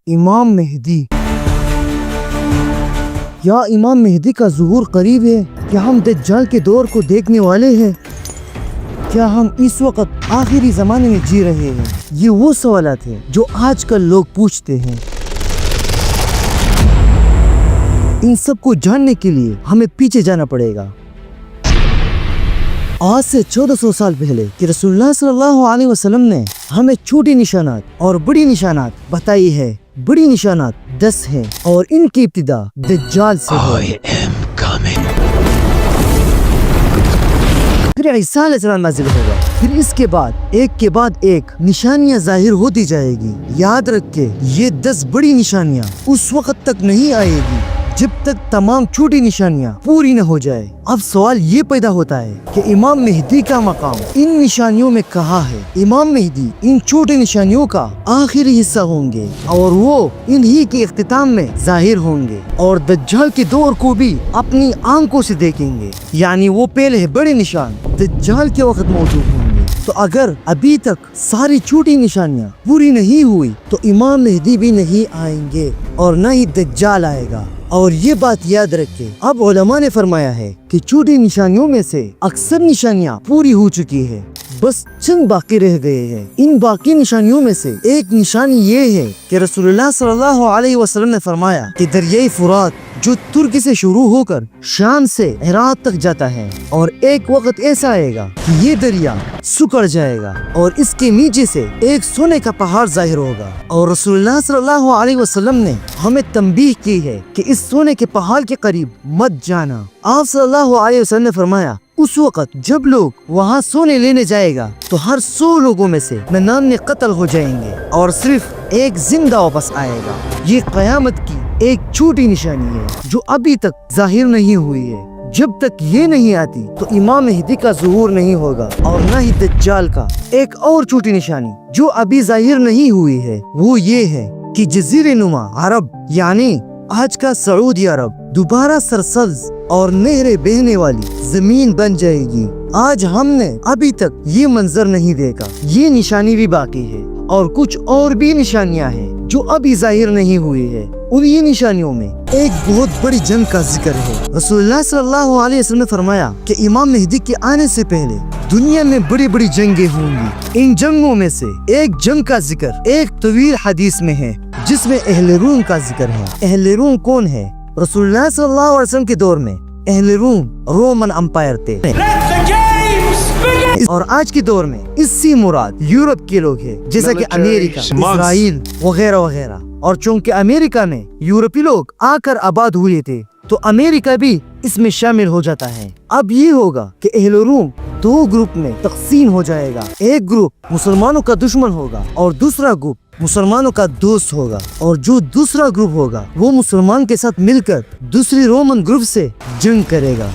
امام مہدی۔ کیا امام مہدی کا ظہور قریب ہے؟ کیا ہم دجال کے دور کو دیکھنے والے ہیں؟ کیا ہم اس وقت آخری زمانے میں جی رہے ہیں؟ یہ وہ سوالات ہیں جو آج کل لوگ پوچھتے ہیں۔ ان سب کو جاننے کے لیے ہمیں پیچھے جانا پڑے گا۔ آج سے 1400 سال پہلے کہ رسول اللہ صلی اللہ علیہ وسلم نے ہمیں چھوٹی نشانات اور بڑی نشانات بتائی ہے۔ بڑی نشانات 10 ہیں اور ان کی ابتدا دجال سے ہے۔ پھر عیسیٰ علیہ السلام نازل ہوگا، پھر اس کے بعد ایک کے بعد ایک نشانیاں ظاہر ہوتی جائے گی۔ یاد رکھے یہ 10 بڑی نشانیاں اس وقت تک نہیں آئے گی جب تک تمام چھوٹی نشانیاں پوری نہ ہو جائے۔ اب سوال یہ پیدا ہوتا ہے کہ امام مہدی کا مقام ان نشانیوں میں کہاں ہے؟ امام مہدی ان چھوٹی نشانیوں کا آخری حصہ ہوں گے اور وہ انہی کے اختتام میں ظاہر ہوں گے، اور دجال کے دور کو بھی اپنی آنکھوں سے دیکھیں گے۔ یعنی وہ پہلے بڑے نشان دجال کے وقت موجود ہوں گے۔ تو اگر ابھی تک ساری چھوٹی نشانیاں پوری نہیں ہوئی تو امام مہدی بھی نہیں آئیں گے اور نہ ہی دجال آئے گا۔ اور یہ بات یاد رکھیں، اب علماء نے فرمایا ہے کہ چھوٹی نشانیوں میں سے اکثر نشانیاں پوری ہو چکی ہے، بس چند باقی رہ گئے ہیں۔ ان باقی نشانیوں میں سے ایک نشانی یہ ہے کہ رسول اللہ صلی اللہ علیہ وسلم نے فرمایا کہ دریائے فرات جو ترکی سے شروع ہو کر شام سے عراق تک جاتا ہے، اور ایک وقت ایسا آئے گا کہ یہ دریا سکڑ جائے گا اور اس کے نیچے سے ایک سونے کا پہاڑ ظاہر ہوگا۔ اور رسول اللہ صلی اللہ علیہ وسلم نے ہمیں تنبیہ کی ہے کہ اس سونے کے پہاڑ کے قریب مت جانا۔ آپ صلی اللہ علیہ وسلم نے فرمایا اس وقت جب لوگ وہاں سونے لینے جائے گا تو ہر 100 لوگوں میں سے 99 قتل ہو جائیں گے اور صرف ایک زندہ واپس آئے گا۔ یہ قیامت کی ایک چھوٹی نشانی ہے جو ابھی تک ظاہر نہیں ہوئی ہے۔ جب تک یہ نہیں آتی تو امام مہدی کا ظہور نہیں ہوگا اور نہ ہی دجال کا۔ ایک اور چھوٹی نشانی جو ابھی ظاہر نہیں ہوئی ہے وہ یہ ہے کہ جزیرہ نما عرب یعنی آج کا سعودی عرب دوبارہ سرسبز اور نہریں بہنے والی زمین بن جائے گی۔ آج ہم نے ابھی تک یہ منظر نہیں دیکھا۔ یہ نشانی بھی باقی ہے اور کچھ اور بھی نشانیاں ہیں جو ابھی ظاہر نہیں ہوئی ہے۔ اور یہ نشانیوں میں ایک بہت بڑی جنگ کا ذکر ہے۔ رسول اللہ صلی اللہ علیہ وسلم نے فرمایا کہ امام مہدی کے آنے سے پہلے دنیا میں بڑی بڑی جنگیں ہوں گی۔ ان جنگوں میں سے ایک جنگ کا ذکر ایک طویل حدیث میں ہے جس میں اہل روم کا ذکر ہے۔ اہل روم کون ہے؟ رسول اللہ صلی اللہ علیہ وسلم کے دور میں اہل روم رومن امپائر تھے، اور آج کے دور میں اس سے مراد یورپ کے لوگ ہیں جیسا کہ امریکہ، اسرائیل وغیرہ وغیرہ۔ اور چونکہ امریکہ میں یورپی لوگ آ کر آباد ہوئے تھے تو امریکہ بھی اس میں شامل ہو جاتا ہے۔ اب یہ ہوگا کہ اہل روم 2 گروپ میں تقسیم ہو جائے گا۔ ایک گروپ مسلمانوں کا دشمن ہوگا اور دوسرا گروپ مسلمانوں کا دوست ہوگا، اور جو دوسرا گروپ ہوگا وہ مسلمان کے ساتھ مل کر دوسری رومن گروپ سے جنگ کرے گا۔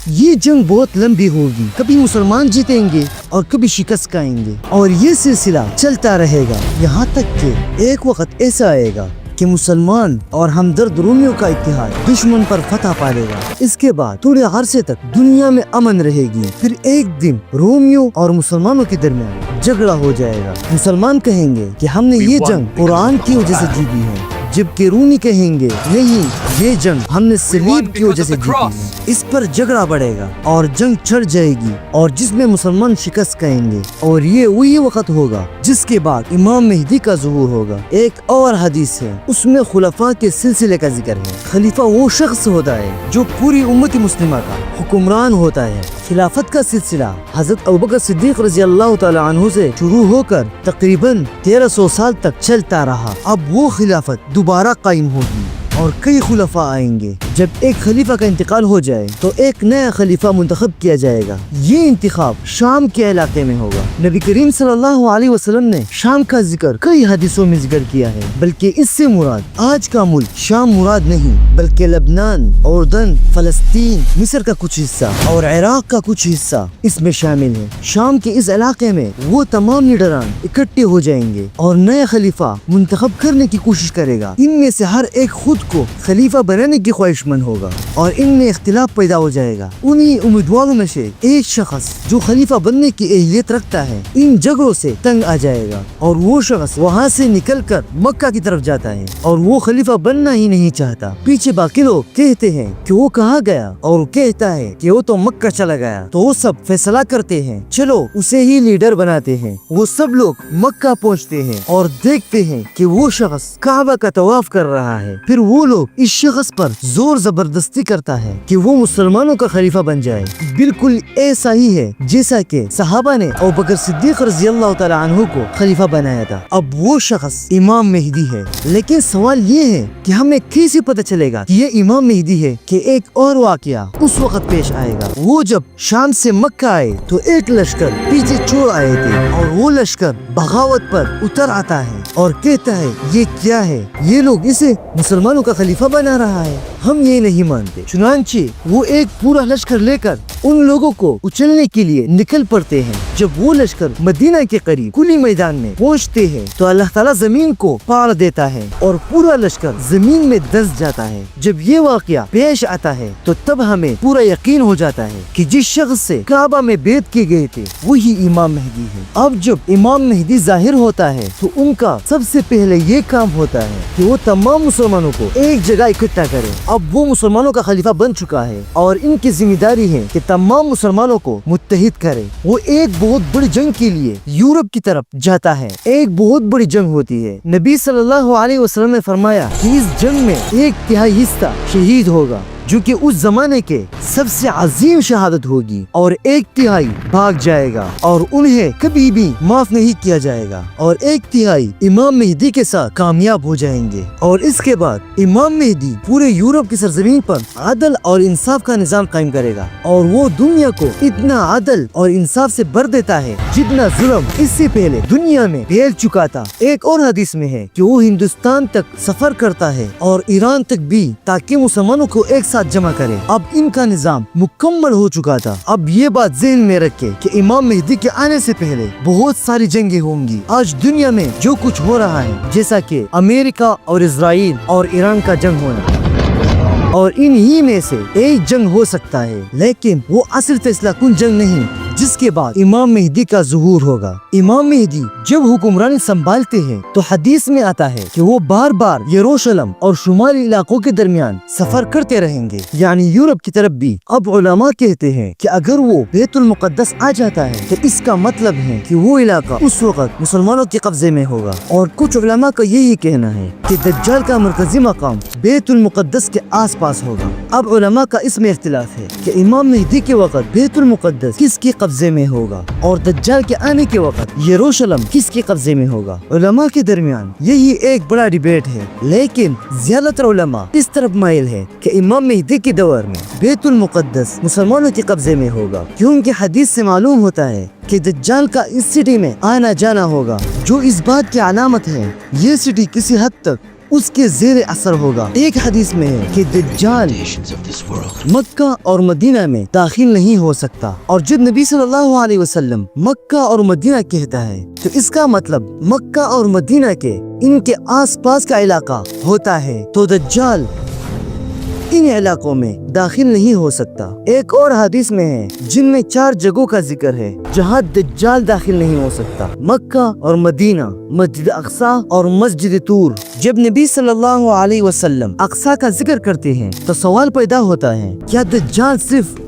یہ جنگ بہت لمبی ہوگی، کبھی مسلمان جیتیں گے اور کبھی شکست کھائیں گے، اور یہ سلسلہ چلتا رہے گا یہاں تک کہ ایک وقت ایسا آئے گا کہ مسلمان اور ہمدرد رومیوں کا اتحاد دشمن پر فتح پالے گا۔ اس کے بعد تھوڑے عرصے تک دنیا میں امن رہے گی، پھر ایک دن رومیوں اور مسلمانوں کے درمیان جھگڑا ہو جائے گا۔ مسلمان کہیں گے کہ ہم نے یہ جنگ قرآن کی وجہ سے جیتی ہے، جبکہ رومی کہیں گے نہیں، یہ جنگ ہم نے صلیب کی وجہ سے جیتی ہے۔ اس پر جھگڑا بڑھے گا اور جنگ چھڑ جائے گی، اور جس میں مسلمان شکست کھائیں گے، اور یہ وہی وقت ہوگا جس کے بعد امام مہدی کا ظہور ہوگا۔ ایک اور حدیث ہے، اس میں خلفاء کے سلسلے کا ذکر ہے۔ خلیفہ وہ شخص ہوتا ہے جو پوری امت مسلمہ کا حکمران ہوتا ہے۔ خلافت کا سلسلہ حضرت ابوبکر صدیق رضی اللہ تعالی عنہ سے شروع ہو کر تقریباً 1300 سال تک چلتا رہا۔ اب وہ خلافت دوبارہ قائم ہوگی اور کئی خلفاء آئیں گے۔ جب ایک خلیفہ کا انتقال ہو جائے تو ایک نیا خلیفہ منتخب کیا جائے گا۔ یہ انتخاب شام کے علاقے میں ہوگا۔ نبی کریم صلی اللہ علیہ وسلم نے شام کا ذکر کئی حدیثوں میں ذکر کیا ہے، بلکہ اس سے مراد آج کا ملک شام مراد نہیں، بلکہ لبنان، اردن، فلسطین، مصر کا کچھ حصہ اور عراق کا کچھ حصہ اس میں شامل ہے۔ شام کے اس علاقے میں وہ تمام لیڈران اکٹھے ہو جائیں گے اور نیا خلیفہ منتخب کرنے کی کوشش کرے گا۔ ان میں سے ہر ایک خود کو خلیفہ بنانے کی خواہش दुश्मन होगा और इनमें इख्तिलाफ पैदा हो जाएगा। उन्हीं उम्मीदवारों में से एक शख्स जो खलीफा बनने की अहलियत रखता है इन झगड़ों से तंग आ जाएगा और वो शख्स वहाँ से निकलकर मक्का की तरफ जाता है और वो खलीफा बनना ही नहीं चाहता। पीछे बाकी लोग कहते हैं कि वो कहाँ गया और वो कहता है कि वो तो मक्का चला गया। तो वो सब फैसला करते हैं चलो उसे ही लीडर बनाते हैं। वो सब लोग मक्का पहुँचते हैं और देखते हैं कि वो शख्स काबा का तवाफ कर रहा है। फिर वो लोग इस शख्स पर जोर जबरदस्ती करता है कि वो मुसलमानों का खलीफा बन जाए। बिल्कुल ऐसा ही है जैसा कि सहाबा ने अबू बकर सिद्दीक रज़ियल्लाहु तआला अन्हु को खलीफा बनाया था। अब वो शख्स इमाम मेहदी है। लेकिन सवाल ये है कि हमें कैसे पता चलेगा कि ये इमाम मेहदी है कि एक और वाकया उस वक्त पेश आएगा। वो जब शाम से मक्का आए तो एक लश्कर पीछे छोड़ आए थे और वो लश्कर बगावत पर उतर आता है और कहता है ये क्या है, ये लोग इसे मुसलमानों का खलीफा बना रहा है, हम ये नहीं मानते। चुनांचे वो एक पूरा लश्कर लेकर उन लोगों को उछलने के लिए निकल पड़ते हैं। जब वो लश्कर मदीना के करीब खुली मैदान में पहुँचते हैं तो अल्लाह ताला जमीन को फाड़ देता है और पूरा लश्कर जमीन में धंस जाता है। जब ये वाकया पेश आता है तो तब हमें पूरा यकीन हो जाता है कि जिस शख्स से काबा में बैत किए गए थे वही इमाम मेहदी है। अब जब इमाम मेहदी जाहिर होता है तो उनका सबसे पहले ये काम होता है कि वो तमाम मुसलमानों को एक जगह इकट्ठा करे। अब वो मुसलमानों का खलीफा बन चुका है और इनकी जिम्मेदारी है कि तमाम मुसलमानों को मुत्तहिद करे। वो एक बहुत बड़ी जंग के लिए यूरोप की तरफ जाता है। एक बहुत बड़ी जंग होती है। नबी सल्लल्लाहु अलैहि वसल्लम ने फरमाया कि इस जंग में 1/3 हिस्सा शहीद होगा जो कि उस जमाने के सबसे अजीम शहादत होगी और 1/3 भाग जाएगा और उन्हें कभी भी माफ नहीं किया जाएगा और 1/3 इमाम मेहदी के साथ कामयाब हो जाएंगे। और इसके बाद इमाम मेहदी पूरे यूरोप की सरजमीन पर अदल और इंसाफ का निजाम कायम करेगा और वो दुनिया को इतना अदल और इंसाफ से भर देता है जितना जुल्म इससे पहले दुनिया में फैल चुका था। एक और हदीस में है कि वो हिंदुस्तान तक सफर करता है और ईरान तक भी, ताकि मुसलमानों को एक साथ जमा करे। अब इनका निजाम मुकम्मल हो चुका था। अब ये बात ज़हन में रखे कि इमाम मेहदी के आने से पहले बहुत सारी जंगें होंगी। आज दुनिया में जो कुछ हो रहा है जैसा कि अमेरिका और इजराइल और ईरान का जंग होना, और इन्हीं में से एक जंग हो सकता है, लेकिन वो असल फैसला कुन जंग नहीं जिसके बाद इमाम मेहदी का ज़ुहूर होगा। इमाम मेहदी जब हुक्मरानी संभालते हैं तो हदीस में आता है कि वो बार बार यरूशलेम और शुमाली इलाकों के दरमियान सफर करते रहेंगे, यानी यूरोप की तरफ भी। अब उलमा कहते हैं कि अगर वो बैतुल मुक़द्दस आ जाता है तो इसका मतलब है कि वो इलाका उस वक्त मुसलमानों के कब्जे में होगा। और कुछ उलमा का यही कहना है कि दज्जाल का मरकजी मकाम बैतुल मुक़द्दस के आस पास होगा। अब उलमा का इसमें इख्तिलाफ है कि इमाम मेहदी के वक्त बैतुल मुक़द्दस किसके कब्जे में होगा और दज्जाल के आने के वक्त यरूशलेम किसके कब्जे में होगा। उलमा के दरमियान यही एक बड़ा डिबेट है, लेकिन ज्यादातर उलमा इस तरफ माइल है कि इमाम मेहदी के दौर में बैतुल मुक़द्दस मुसलमानों के कब्जे में होगा, क्योंकि हदीस से मालूम होता है कि दज्जाल का इस सिटी में आना जाना होगा, जो इस बात की अलामत है ये सिटी किसी हद तक उसके ज़ेरे असर होगा। एक हदीस में है कि दज्जाल मक्का और मदीना में दाखिल नहीं हो सकता, और जब नबी सल्लल्लाहु अलैहि वसल्लम मक्का और मदीना कहता है तो इसका मतलब मक्का और मदीना के इनके आसपास का इलाका होता है। तो दज्जाल इन इलाकों में दाखिल नहीं हो सकता। एक और हदीस में है जिनमें 4 जगहों का जिक्र है जहां दज्जाल दाखिल नहीं हो सकता: मक्का और मदीना, मस्जिद अक्सा और मस्जिद तूर। जब नबी सल्लल्लाहु अलैहि वसल्लम अक्सा का जिक्र करते हैं तो सवाल पैदा होता है, क्या दज्जाल सिर्फ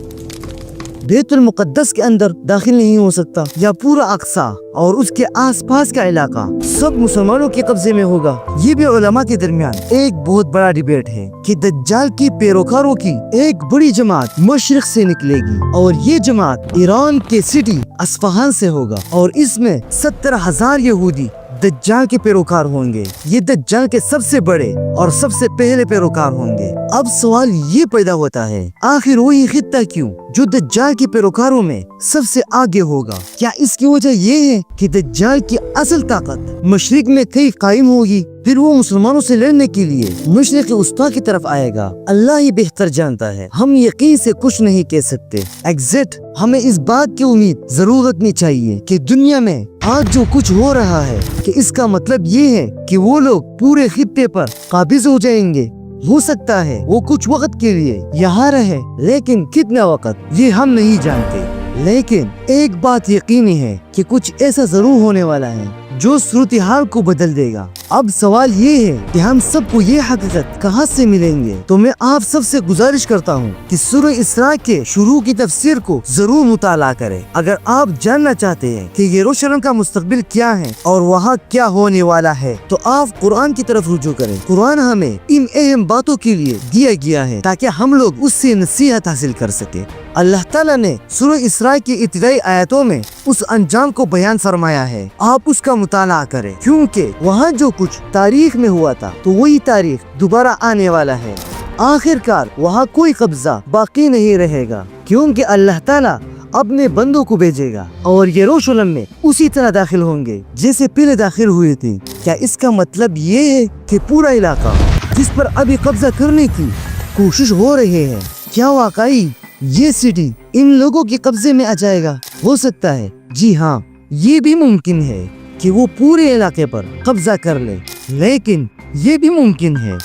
बैतुल मुक़द्दस के अंदर दाखिल नहीं हो सकता, या पूरा अक्सा और उसके आसपास का इलाका सब मुसलमानों के कब्जे में होगा? ये भी उलमा के दरमियान एक बहुत बड़ा डिबेट है कि दज्जाल की पैरोकारों की एक बड़ी जमात मशरिक से निकलेगी और ये जमात ईरान के सिटी अस्फहान से होगा और इसमें 70,000 यहूदी दज्जाल के पैरोकार होंगे। ये दज्जाल के सबसे बड़े और सबसे पहले पैरोकार होंगे। अब सवाल ये पैदा होता है, आखिर वही खित्ता क्यों जो दज्जाल के पैरोकारों में सबसे आगे होगा? क्या इसकी वजह ये है कि दज्जाल की असल ताकत मशरिक में कहीं कायम होगी, फिर वो मुसलमानों से लड़ने के लिए मशरिक उस्ता की तरफ आएगा? अल्लाह ही बेहतर जानता है, हम यकीन से कुछ नहीं कह सकते। एग्जैक्ट हमें इस बात की उम्मीद जरूर रखनी चाहिए कि दुनिया में आज जो कुछ हो रहा है कि इसका मतलब ये है कि वो लोग पूरे खित्ते पर काबिज हो जाएंगे। हो सकता है वो कुछ वक्त के लिए यहाँ रहे, लेकिन कितना वक्त ये हम नहीं जानते। लेकिन एक बात यकीनी है कि कुछ ऐसा जरूर होने वाला है जो सूरत हाल को बदल देगा। अब सवाल ये है कि हम सबको ये हकीकत कहाँ से मिलेंगे? तो मैं आप सबसे गुजारिश करता हूँ कि सूरह इसरा के शुरू की तफसीर को जरूर मुताला करें। अगर आप जानना चाहते हैं कि यरूशलेम का मुस्तकबिल क्या है और वहाँ क्या होने वाला है, तो आप कुरान की तरफ रुजू करें। कुरान हमें इन अहम बातों के लिए दिया गया है ताकि हम लोग उससे नसीहत हासिल कर सके। अल्लाह ताला ने सूरह इसरा की इब्तिदाई आयतों में उस अंजाम को बयान फरमाया है। आप उसका मुताला करें, क्योंकि वहाँ जो कुछ तारीख में हुआ था तो वही तारीख दोबारा आने वाला है। आखिरकार वहाँ कोई कब्जा बाकी नहीं रहेगा, क्योंकि अल्लाह ताला अपने बंदों को भेजेगा और यरूशलेम में उसी तरह दाखिल होंगे जैसे पहले दाखिल हुए थे। क्या इसका मतलब ये है कि पूरा इलाका जिस पर अभी कब्जा करने की कोशिश हो रही है, क्या वाकई ये सिटी इन लोगों के कब्जे में आ जाएगा? हो सकता है, जी हाँ, ये भी मुमकिन है कि वो पूरे इलाके पर कब्जा कर ले, लेकिन ये भी मुमकिन है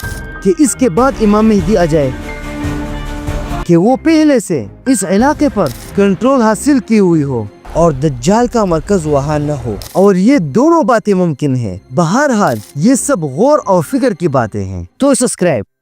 कि इसके बाद इमाम मेहदी आ जाए कि वो पहले से इस इलाके पर कंट्रोल हासिल की हुई हो और दज्जाल का मरकज वहाँ न हो। और ये दोनों बातें मुमकिन है। बहरहाल ये सब गौर और फिक्र की बातें हैं। तो सब्सक्राइब